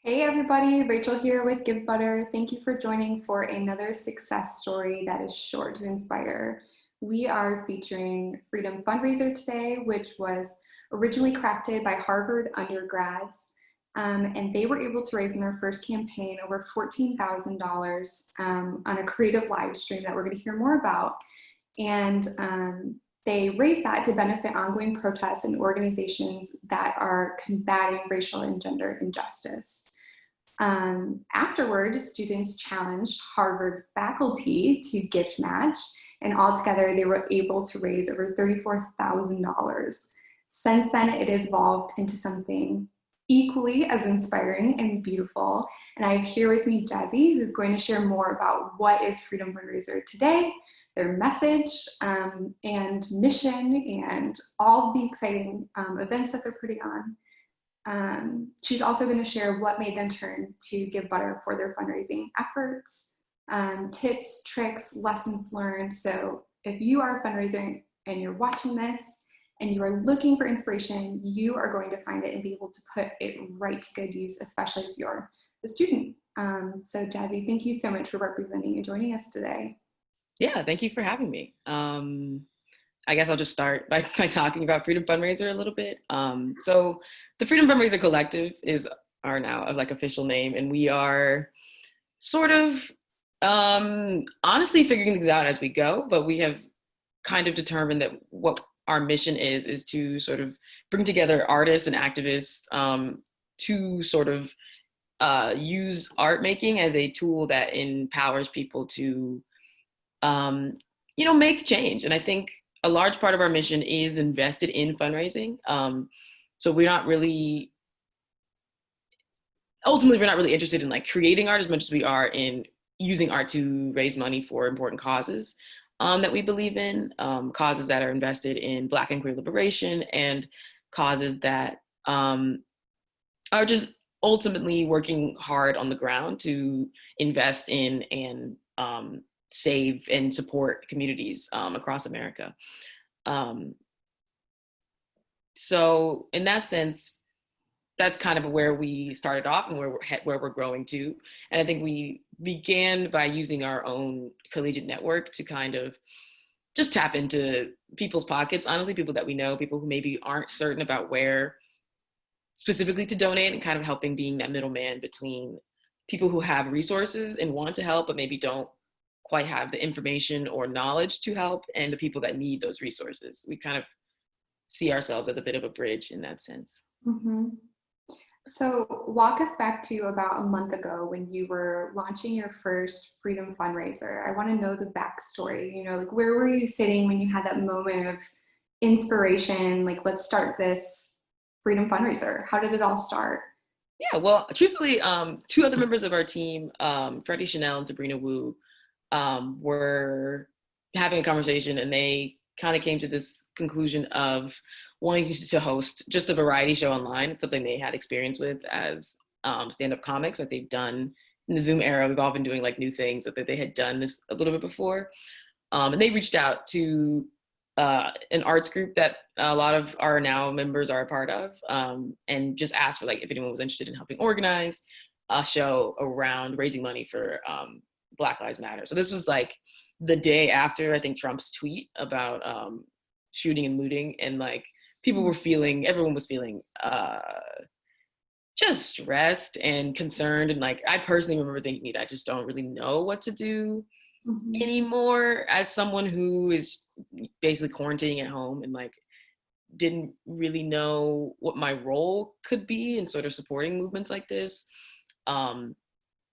Hey everybody, Rachel here with Givebutter. Thank you for joining for another success story that is sure to inspire. We are featuring Freedom Fundraiser today, which was originally crafted by Harvard undergrads, and they were able to raise in their first campaign over $14,000 on a creative live stream that we're going to hear more about. And they raised that to benefit ongoing protests and organizations that are combating racial and gender injustice. Afterward, students challenged Harvard faculty to gift match, and altogether they were able to raise over $34,000. Since then, it has evolved into something equally as inspiring and beautiful. And I have here with me Jasi, who's going to share more about what is Freedom Fundraiser today, their message and mission, and all the exciting events that they're putting on. She's also going to share what made them turn to Givebutter for their fundraising efforts, tips, tricks, lessons learned. So if you are a fundraiser and you're watching this and you are looking for inspiration, you are going to find it and be able to put it right to good use, especially if you're a student. So Jasi, thank you so much for representing and joining us today. Yeah, thank you for having me. I guess I'll just start by talking about Freedom Fundraiser a little bit. So the Freedom Fundraiser Collective is our now official name, and we are sort of honestly figuring things out as we go, but we have kind of determined that what our mission is to sort of bring together artists and activists to sort of use art making as a tool that empowers people to make change. And I think a large part of our mission is invested in fundraising. So we're not really interested in creating art as much as we are in using art to raise money for important causes that we believe in, causes that are invested in Black and queer liberation, and causes that are just ultimately working hard on the ground to invest in and save and support communities across America. So in that sense, that's kind of where we started off and where we're growing to. And I think we began by using our own collegiate network to kind of just tap into people's pockets, honestly, people that we know, people who maybe aren't certain about where specifically to donate, and kind of helping being that middleman between people who have resources and want to help, but maybe don't quite have the information or knowledge to help, and the people that need those resources. We kind of see ourselves as a bit of a bridge in that sense. Mm-hmm. So walk us back to about a month ago when you were launching your first Freedom Fundraiser. I want to know the backstory, where were you sitting when you had that moment of inspiration, let's start this Freedom Fundraiser? How did it all start? Yeah, well, truthfully, two other members of our team, Freddie Chanel and Sabrina Wu, were having a conversation, and they kind of came to this conclusion of wanting to host just a variety show online. It's something they had experience with as stand-up comics that they've done in the Zoom era. We've all been doing new things that they had done this a little bit before. And they reached out to an arts group that a lot of our now members are a part of, and just asked for if anyone was interested in helping organize a show around raising money for Black Lives Matter. So this was the day after, I think, Trump's tweet about shooting and looting, and everyone was feeling just stressed and concerned. And I personally remember thinking, I just don't really know what to do anymore as someone who is basically quarantining at home, and didn't really know what my role could be in sort of supporting movements like this.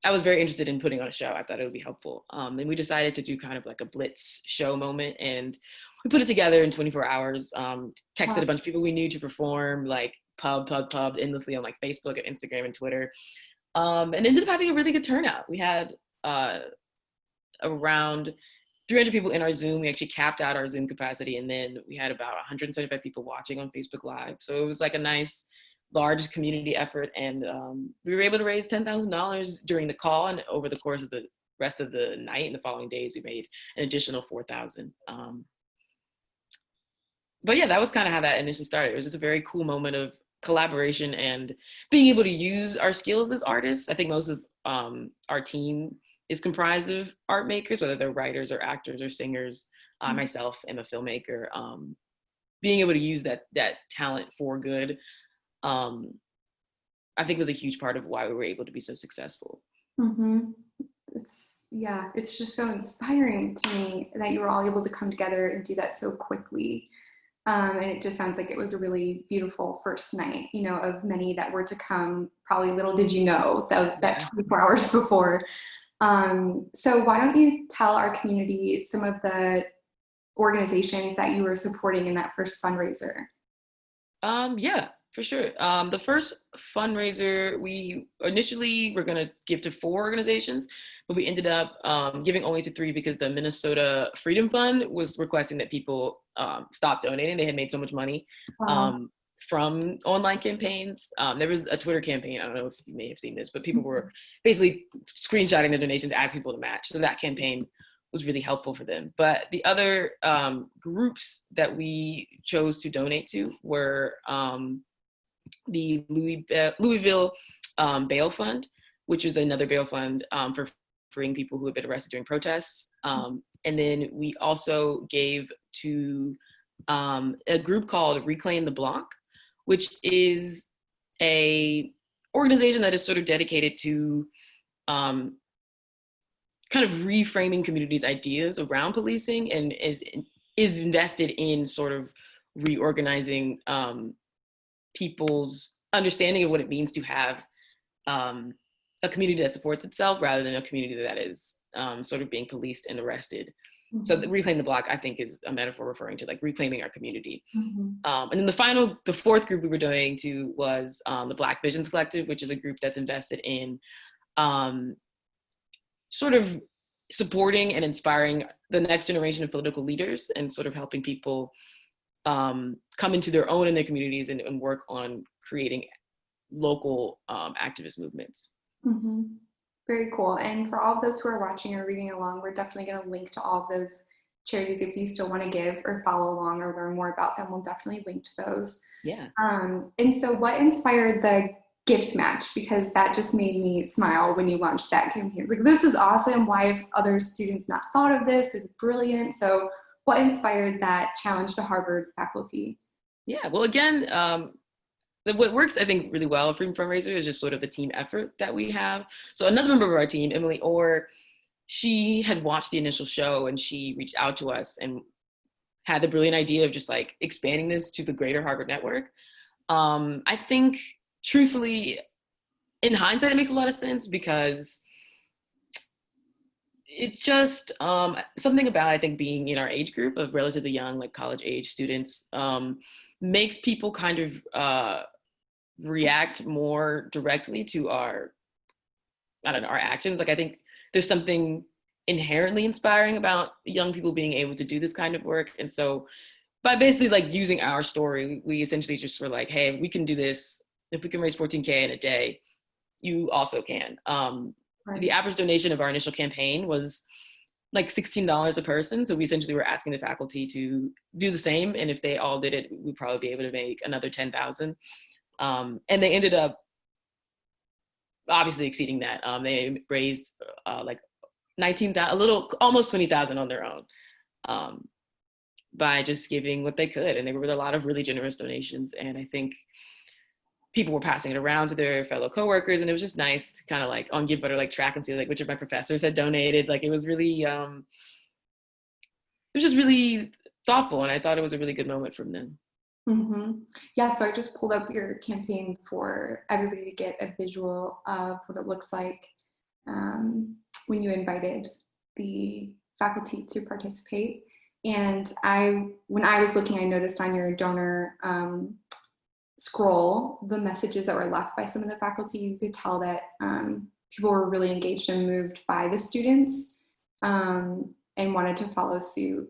I was very interested in putting on a show. I thought it would be helpful. And we decided to do kind of a blitz show moment, and we put it together in 24 hours, texted a bunch of people we knew to perform, pub endlessly on Facebook and Instagram and Twitter, and ended up having a really good turnout. We had around 300 people in our Zoom. We actually capped out our Zoom capacity, and then we had about 175 people watching on Facebook Live. So it was a nice, large community effort, and we were able to raise $10,000 during the call, and over the course of the rest of the night and the following days, we made an additional $4,000. But yeah, that was kind of how that initially started. It was just a very cool moment of collaboration and being able to use our skills as artists. I think most of our team is comprised of art makers, whether they're writers or actors or singers. Myself am a filmmaker. Being able to use that talent for good, I think was a huge part of why we were able to be so successful. Mm-hmm. It's just so inspiring to me that you were all able to come together and do that so quickly. And it just sounds like it was a really beautiful first night, you know, of many that were to come. Probably little did you know that 24 hours before. So why don't you tell our community some of the organizations that you were supporting in that first fundraiser? Yeah, for sure. The first fundraiser, we initially were going to give to 4 organizations, but we ended up giving only to 3 because the Minnesota Freedom Fund was requesting that people stop donating. They had made so much money from online campaigns. There was a Twitter campaign. I don't know if you may have seen this, but people were basically screenshotting their donations to ask people to match. So that campaign was really helpful for them. But the other groups that we chose to donate to were the Louisville Bail Fund, which is another bail fund for freeing people who have been arrested during protests. And then we also gave to a group called Reclaim the Block, which is a organization that is sort of dedicated to kind of reframing communities' ideas around policing and is invested in sort of reorganizing people's understanding of what it means to have a community that supports itself rather than a community that is sort of being policed and arrested. Mm-hmm. So the Reclaim the Block, I think, is a metaphor referring to like reclaiming our community. Mm-hmm. And then the 4th group we were donating to was the Black Visions Collective, which is a group that's invested in sort of supporting and inspiring the next generation of political leaders and sort of helping people come into their own in their communities and work on creating local activist movements. Mm-hmm. Very cool. And for all of those who are watching or reading along, we're definitely going to link to all of those charities if you still want to give or follow along or learn more about them. We'll definitely link to those. Yeah. And so what inspired the gift match? Because that just made me smile when you launched that campaign. It's like, this is awesome. Why have other students not thought of this? It's brilliant. So what inspired that challenge to Harvard faculty? Yeah, well, again, what works, I think, really well at Freedom Fundraiser is just sort of the team effort that we have. So another member of our team, Emily Orr, she had watched the initial show and she reached out to us and had the brilliant idea of just like expanding this to the greater Harvard network. I think, truthfully, in hindsight, it makes a lot of sense because it's just something about, I think, being in our age group of relatively young, like college age students, makes people kind of react more directly to our actions. Like, I think there's something inherently inspiring about young people being able to do this kind of work. And so by basically like using our story, we essentially just were like, hey, if we can do this, if we can raise $14K in a day, you also can. Right. The average donation of our initial campaign was like $16 a person. So we essentially were asking the faculty to do the same. And if they all did it, we'd probably be able to make another 10,000. And they ended up obviously exceeding that. They raised like 19,000, a little, almost 20,000 on their own by just giving what they could. And there were a lot of really generous donations. And I think people were passing it around to their fellow coworkers, and it was just nice to kind of like on Givebutter like track and see like which of my professors had donated. Like it was really, it was just really thoughtful, and I thought it was a really good moment from them. Mm-hmm. Yeah, so I just pulled up your campaign for everybody to get a visual of what it looks like when you invited the faculty to participate. And when I was looking, I noticed on your donor scroll the messages that were left by some of the faculty. You could tell that people were really engaged and moved by the students and wanted to follow suit,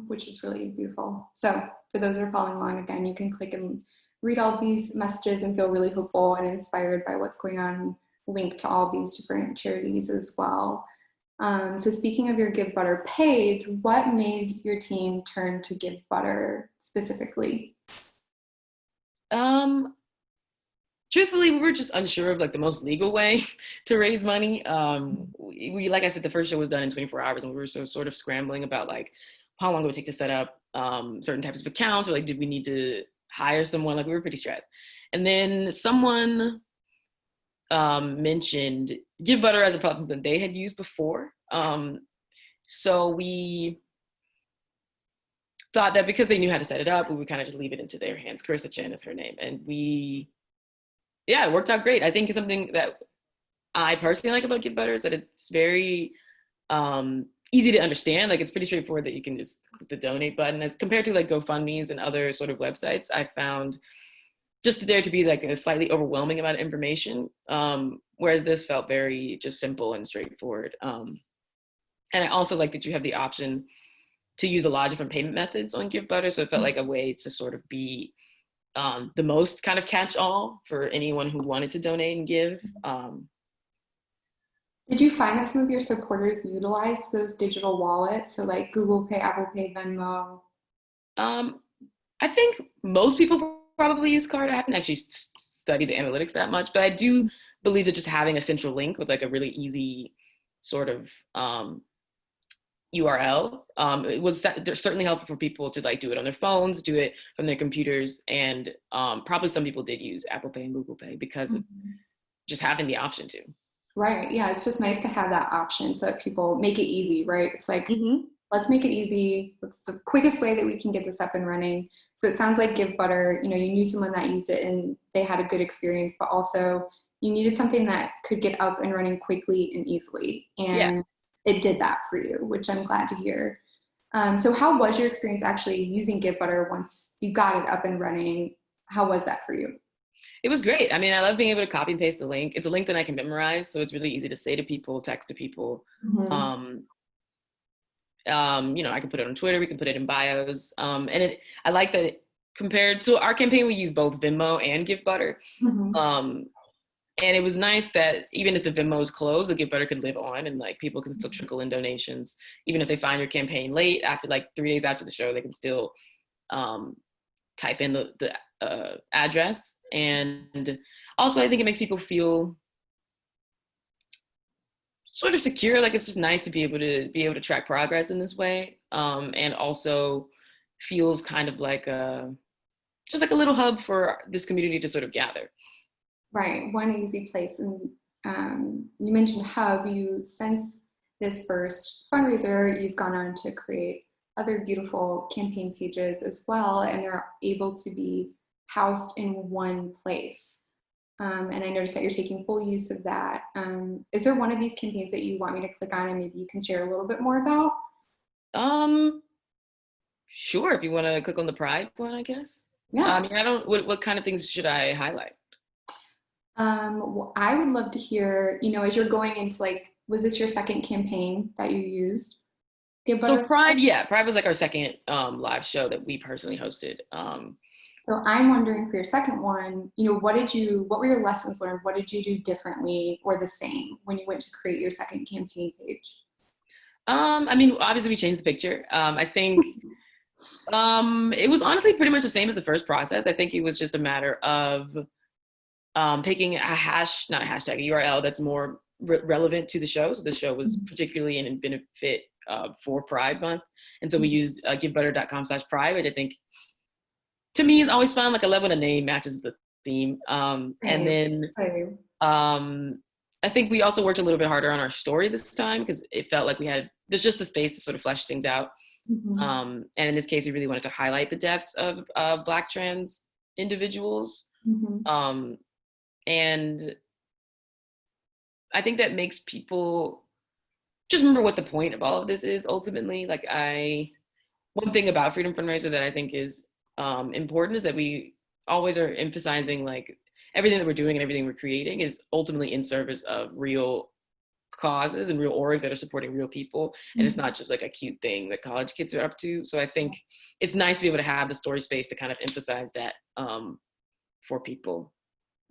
which is really beautiful. So for those that are following along, again, you can click and read all these messages and feel really hopeful and inspired by what's going on, linked to all these different charities as well. So speaking of your Givebutter page, what made your team turn to Givebutter specifically? truthfully, we were just unsure of like the most legal way to raise money. We like I said, the first show was done in 24 hours, and we were sort of scrambling about like how long it would take to set up certain types of accounts, or like did we need to hire someone? Like we were pretty stressed. And then someone mentioned Givebutter as a platform that they had used before. So we thought that because they knew how to set it up, we would kind of just leave it into their hands. Carissa Chen is her name, and yeah, it worked out great. I think something that I personally like about Givebutter is that it's very easy to understand. Like it's pretty straightforward that you can just click the donate button as compared to like GoFundMe's and other sort of websites. I found just there to be like a slightly overwhelming amount of information, whereas this felt very just simple and straightforward. And I also like that you have the option to use a lot of different payment methods on Givebutter, so it felt like a way to sort of be the most kind of catch-all for anyone who wanted to donate and give. Did you find that some of your supporters utilized those digital wallets? So like Google Pay, Apple Pay, Venmo? I think most people probably use card. I haven't actually studied the analytics that much, but I do believe that just having a central link with like a really easy sort of URL, it was certainly helpful for people to like do it on their phones, do it from their computers, and probably some people did use Apple Pay and Google Pay because of just having the option to. Right. Yeah. It's just nice to have that option so that people make it easy, right? It's like, let's make it easy. What's the quickest way that we can get this up and running? So it sounds like Givebutter, you knew someone that used it and they had a good experience, but also you needed something that could get up and running quickly and easily. And it did that for you, which I'm glad to hear. So how was your experience actually using Givebutter once you got it up and running? How was that for you? It was great. I mean, I love being able to copy and paste the link. It's a link that I can memorize, so it's really easy to say to people, text to people. I can put it on Twitter, we can put it in bios. And I like that compared to our campaign, we use both Venmo and Givebutter. And it was nice that even if the Venmo is closed, the Givebutter could live on and like people can still trickle in donations. Even if they find your campaign late, after like 3 days after the show, they can still type in the address. And also I think it makes people feel sort of secure. Like it's just nice to be able to track progress in this way. And also feels kind of like just like a little hub for this community to sort of gather. Right, one easy place. And you mentioned hub. Since this first fundraiser, you've gone on to create other beautiful campaign pages as well, and they're able to be housed in one place. And I noticed that you're taking full use of that. Is there one of these campaigns that you want me to click on and maybe you can share a little bit more about? Sure, if you want to click on the Pride one, I guess. Yeah. I mean, what kind of things should I highlight? Well, I would love to hear, as you're going into was this your second campaign that you used? So Pride was like our second live show that we personally hosted. So I'm wondering for your second one, what were your lessons learned? What did you do differently or the same when you went to create your second campaign page? I mean, obviously we changed the picture. I think it was honestly pretty much the same as the first process. I think it was just a matter of picking a URL that's more relevant to the show. So the show was particularly in benefit for Pride Month. And so we used givebutter.com/pride, which I think to me is always fun. Like I love when a name matches the theme. And then I think we also worked a little bit harder on our story this time because it felt like there's just the space to sort of flesh things out. And in this case, we really wanted to highlight the deaths of Black trans individuals. And I think that makes people just remember what the point of all of this is ultimately. One thing about Freedom Fundraiser that I think is important is that we always are emphasizing like everything that we're doing and everything we're creating is ultimately in service of real causes and real orgs that are supporting real people. And it's not just like a cute thing that college kids are up to. So I think it's nice to be able to have the story space to kind of emphasize that for people.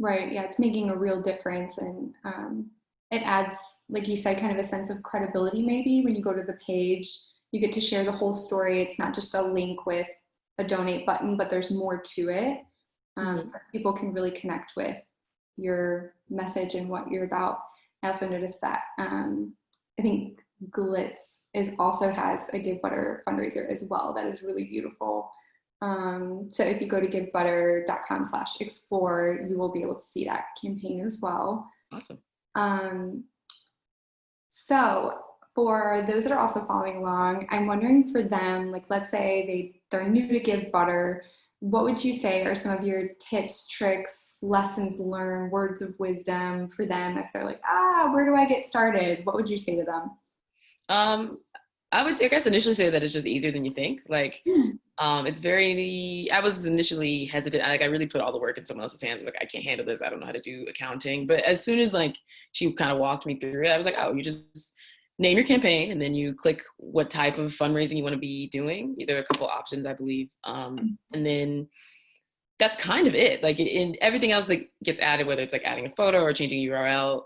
Right. Yeah, it's making a real difference. And it adds, like you said, kind of a sense of credibility maybe when you go to the page. You get to share the whole story. It's not just a link with a donate button, but there's more to it. So people can really connect with your message and what you're about. I also noticed that I think Glitz also has a Givebutter fundraiser as well that is really beautiful. So if you go to givebutter.com/explore, you will be able to see that campaign as well. Awesome. So for those that are also following along, I'm wondering for them, like let's say they're new to Givebutter, what would you say are some of your tips, tricks, lessons learned, words of wisdom for them if they're like, where do I get started? What would you say to them? I would, I guess, initially say that it's just easier than you think. Like, it's I was initially hesitant. I really put all the work in someone else's hands. I was like, I can't handle this. I don't know how to do accounting. But as soon as like she kind of walked me through it, I was like, oh, you just name your campaign and then you click what type of fundraising you want to be doing. There are a couple options, I believe. And then that's kind of it. Like in everything else that gets added, whether it's like adding a photo or changing a URL,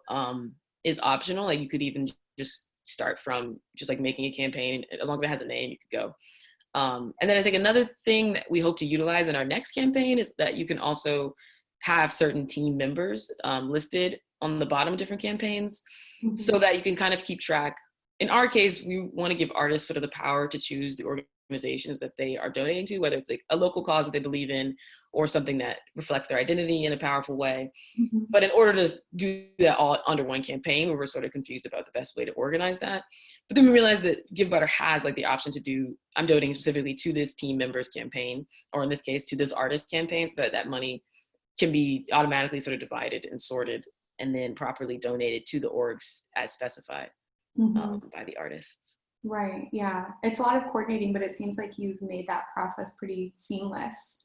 is optional. Like you could even just start from just like making a campaign. As long as it has a name, you could go. And then I think another thing that we hope to utilize in our next campaign is that you can also have certain team members listed on the bottom of different campaigns so that you can kind of keep track. In our case, we want to give artists sort of the power to choose the organizations that they are donating to, whether it's like a local cause that they believe in or something that reflects their identity in a powerful way. But in order to do that all under one campaign, we were sort of confused about the best way to organize that. But then we realized that Givebutter has like the option to do, I'm donating specifically to this team members campaign, or in this case, to this artist campaign, so that money can be automatically sort of divided and sorted and then properly donated to the orgs as specified by the artists. Right, yeah. It's a lot of coordinating, but it seems like you've made that process pretty seamless.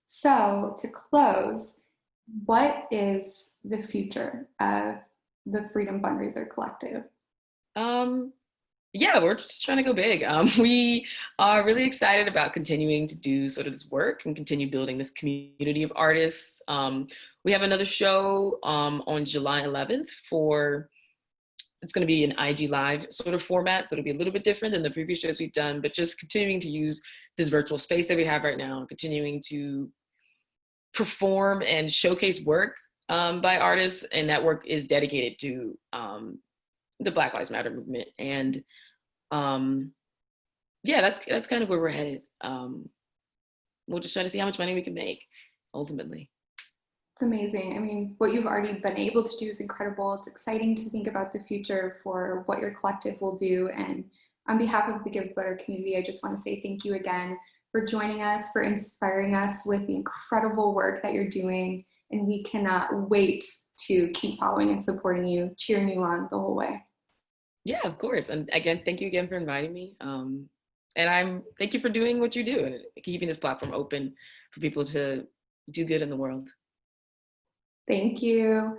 So to close, what is the future of the Freedom Fundraiser Collective? Yeah, we're just trying to go big. We are really excited about continuing to do sort of this work and continue building this community of artists. We have another show on July 11th it's going to be an IG Live sort of format. So it'll be a little bit different than the previous shows we've done, but just continuing to use this virtual space that we have right now, continuing to perform and showcase work by artists. And that work is dedicated to the Black Lives Matter movement. And yeah, that's kind of where we're headed. We'll just try to see how much money we can make ultimately. It's amazing. I mean, what you've already been able to do is incredible. It's exciting to think about the future for what your collective will do. And on behalf of the Givebutter community, I just want to say thank you again for joining us, for inspiring us with the incredible work that you're doing. And we cannot wait to keep following and supporting you, cheering you on the whole way. Yeah, of course. And again, thank you again for inviting me. And thank you for doing what you do and keeping this platform open for people to do good in the world. Thank you.